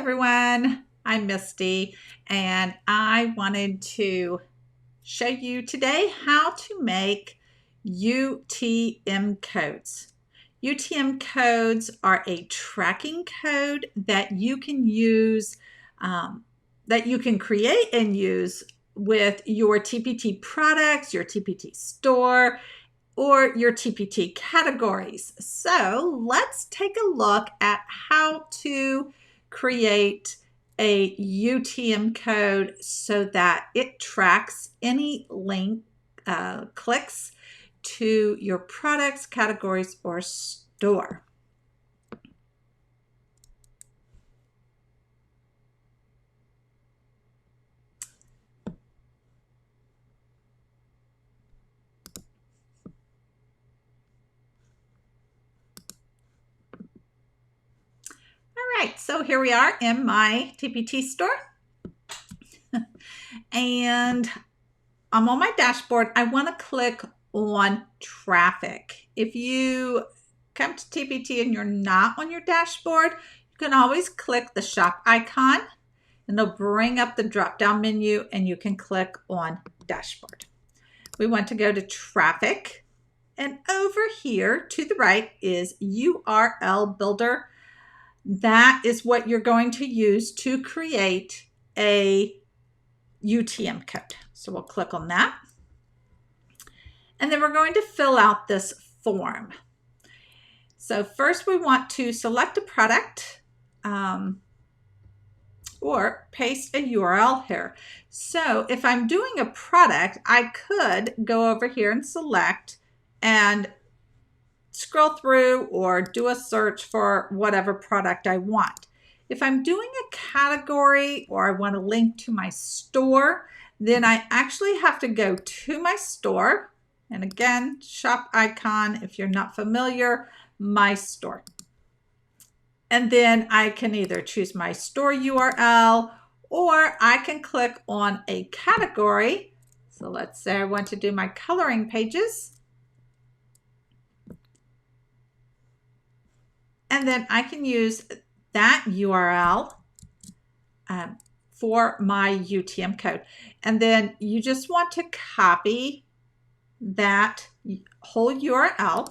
everyone, I'm Misty, and I wanted to show you today how to make UTM codes. UTM codes are a tracking code that you can use, that you can create and use with your TPT products, your TPT store, or your TPT categories. So let's take a look at how to create a UTM code so that it tracks any link clicks to your products, categories, or store. All right, so here we are in my TPT store. And I'm on my dashboard. I want to click on traffic. If you come to TPT and you're not on your dashboard, you can always click the shop icon and it'll bring up the drop-down menu and you can click on dashboard. We want to go to traffic, and over here to the right is URL builder. That is what you're going to use to create a UTM code. So we'll click on that. And then we're going to fill out this form. So first we want to select a product or paste a URL here. So if I'm doing a product, I could go over here and select and scroll through or do a search for whatever product I want. If I'm doing a category or I want to link to my store, then I actually have to go to my store. And again, shop icon, if you're not familiar, my store. And then I can either choose my store URL or I can click on a category. So let's say I want to do my coloring pages. And then I can use that URL for my UTM code. And then you just want to copy that whole URL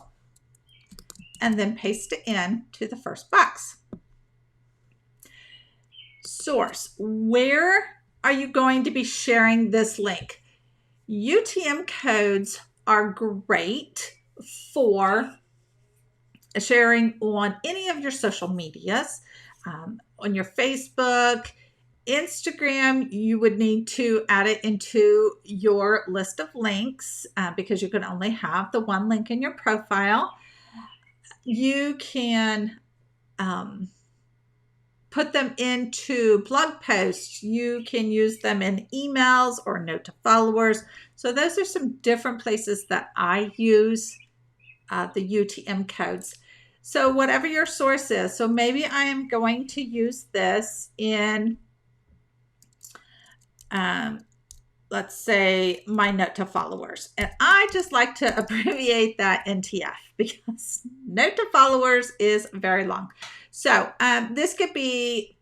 and then paste it in to the first box. Source, where are you going to be sharing this link? UTM codes are great for sharing on any of your social medias, on your Facebook, Instagram. You would need to add it into your list of links because you can only have the one link in your profile. You can put them into blog posts. You can use them in emails or note to followers. So those are some different places that I use the UTM codes. So whatever your source is, so maybe I am going to use this in, let's say, my note to followers. And I just like to abbreviate that NTF because note to followers is very long. So this could be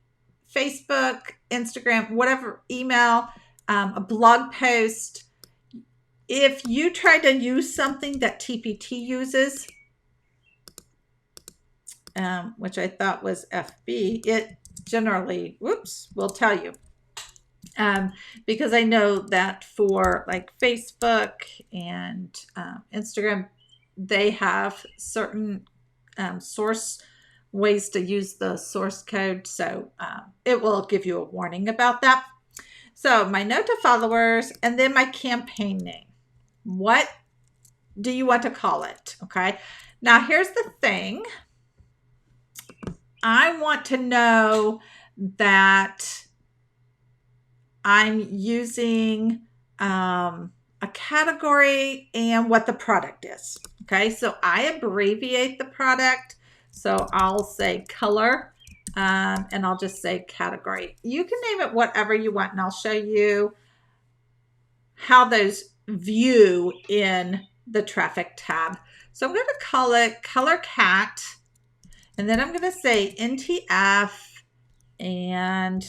Facebook, Instagram, whatever, email, a blog post. If you try to use something that TPT uses, which I thought was FB, it generally, will tell you. Because I know that for like Facebook and Instagram, they have certain source ways to use the source code. So it will give you a warning about that. So my note to followers and then my campaign name. What do you want to call it? Okay. Now here's the thing. I want to know that I'm using a category and what the product is. Okay, so I abbreviate the product. So I'll say color and I'll just say category. You can name it whatever you want, and I'll show you how those view in the traffic tab. So I'm going to call it color cat. And then I'm going to say NTF And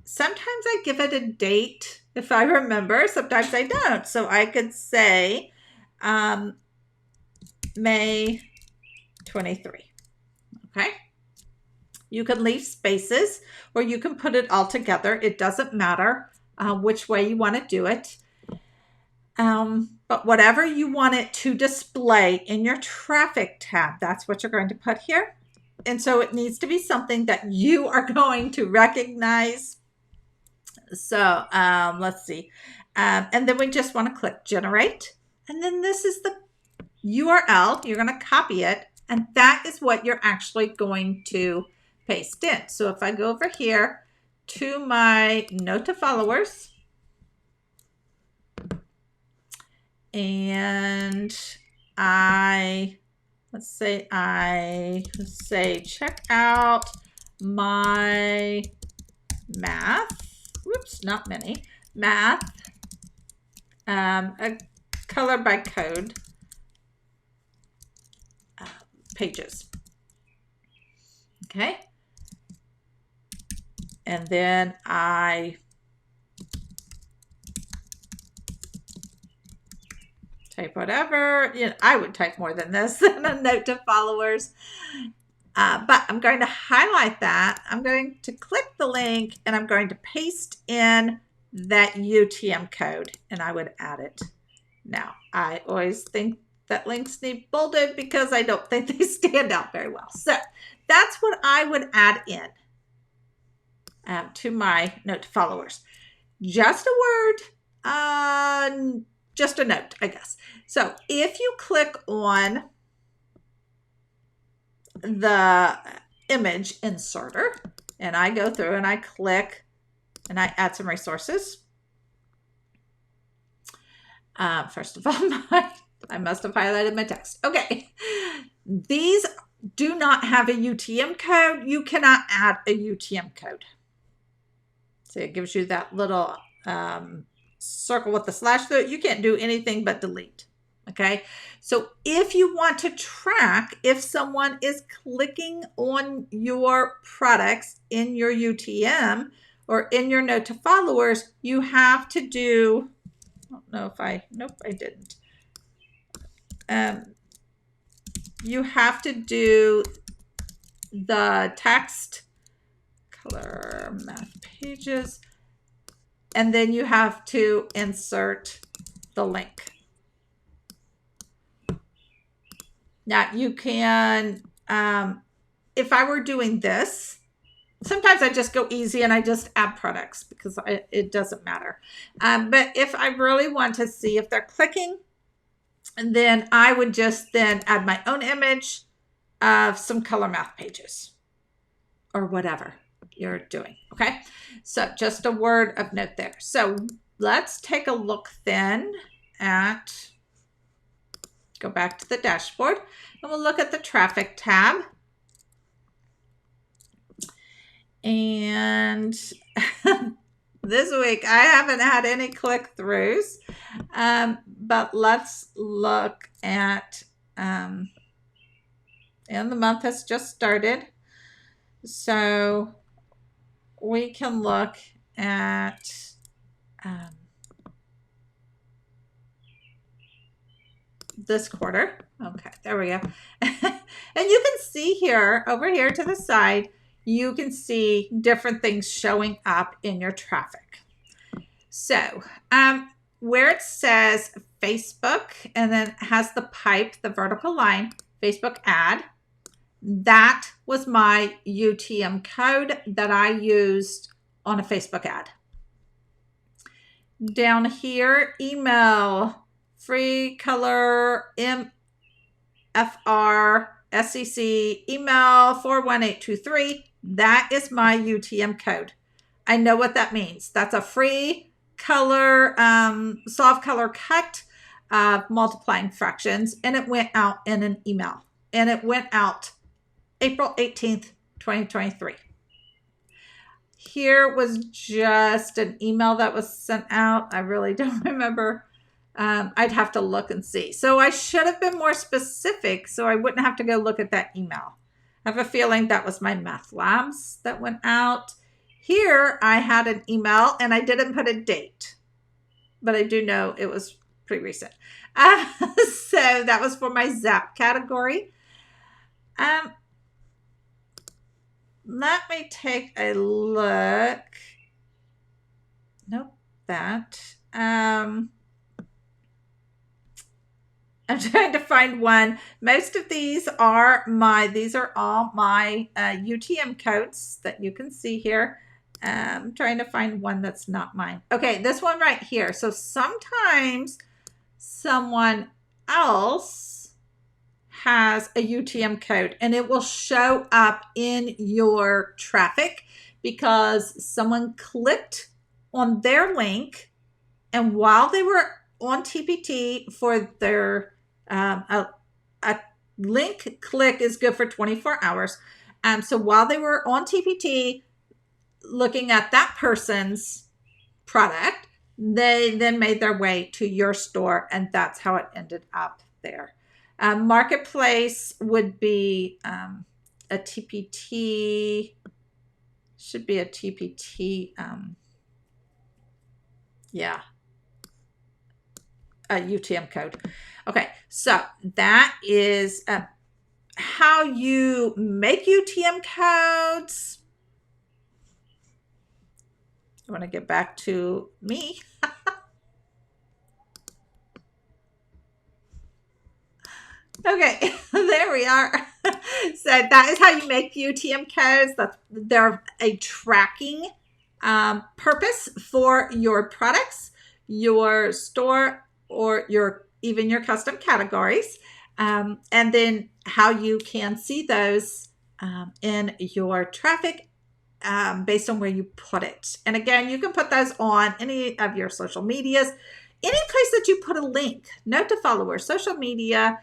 sometimes I give it a date if I remember. Sometimes I don't. So I could say May 23. Okay. You can leave spaces or you can put it all together. It doesn't matter which way you want to do it. But whatever you want it to display in your traffic tab, that's what you're going to put here. And so it needs to be something that you are going to recognize. So let's see. And then we just want to click generate. And then this is the URL. You're going to copy it. And that is what you're actually going to paste in. So if I go over here to my note to followers, and let's say check out my math, whoops, not many, math, color by code pages. Okay. And then I type whatever. You know, I would type more than this in a note to followers. But I'm going to highlight that. I'm going to click the link and I'm going to paste in that UTM code and I would add it. Now, I always think that links need bolded because I don't think they stand out very well. So that's what I would add in to my note to followers. Just a word, just a note, I guess. So if you click on the image inserter and I go through and I click and I add some resources. First of all, I must have highlighted my text. Okay. These do not have a UTM code. You cannot add a UTM code. So it gives you that little circle with the slash through it. You can't do anything but delete. Okay. So if you want to track if someone is clicking on your products in your UTM or in your note to followers, you have to do, I don't know if nope, I didn't. You have to do the text, color, math pages, and then you have to insert the link. Now you can, if I were doing this, sometimes I just go easy and I just add products because it doesn't matter. But if I really want to see if they're clicking, and then I would just then add my own image of some color math pages or whatever you're doing. Okay. So just a word of note there. So let's take a look then at, go back to the dashboard and we'll look at the traffic tab. And this week I haven't had any click-throughs, but let's look at, and the month has just started. So we can look at this quarter. Okay, there we go. And you can see here, over here to the side, you can see different things showing up in your traffic. So where it says Facebook and then has the pipe, the vertical line, Facebook ad, that was my UTM code that I used on a Facebook ad. Down here, email, free color, MFR, SEC, email 41823. That is my UTM code. I know what that means. That's a free color, soft color cut of multiplying fractions. And it went out in an email. And it went out April 18th, 2023. Here was just an email that was sent out. I really don't remember. I'd have to look and see. So I should have been more specific so I wouldn't have to go look at that email. have a feeling that was my math labs that went out. Here I had an email and I didn't put a date, but I do know it was pretty recent. So that was for my Zap category. Let me take a look. Nope, that. I'm trying to find one. Most of these are all my UTM codes that you can see here. I'm trying to find one that's not mine. Okay, this one right here. So sometimes someone else has a UTM code and it will show up in your traffic because someone clicked on their link, and while they were on TPT for their a link click is good for 24 hours. So while they were on TPT looking at that person's product, they then made their way to your store, and that's how it ended up there. Marketplace would be a TPT, should be a TPT, a UTM code. Okay, so that is how you make UTM codes. I want to get back to me. Okay, there we are. So that is how you make UTM codes. They're a tracking purpose for your products, your store, or even your custom categories. And then how you can see those in your traffic based on where you put it. And again, you can put those on any of your social medias, any place that you put a link, note to followers, social media,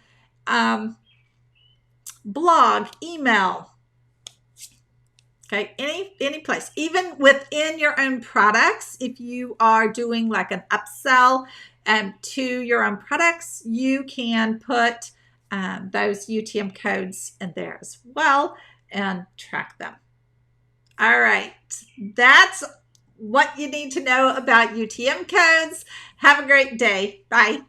blog, email. Okay, any place, even within your own products. If you are doing like an upsell to your own products, you can put those UTM codes in there as well and track them. All right, that's what you need to know about UTM codes. Have a great day. Bye.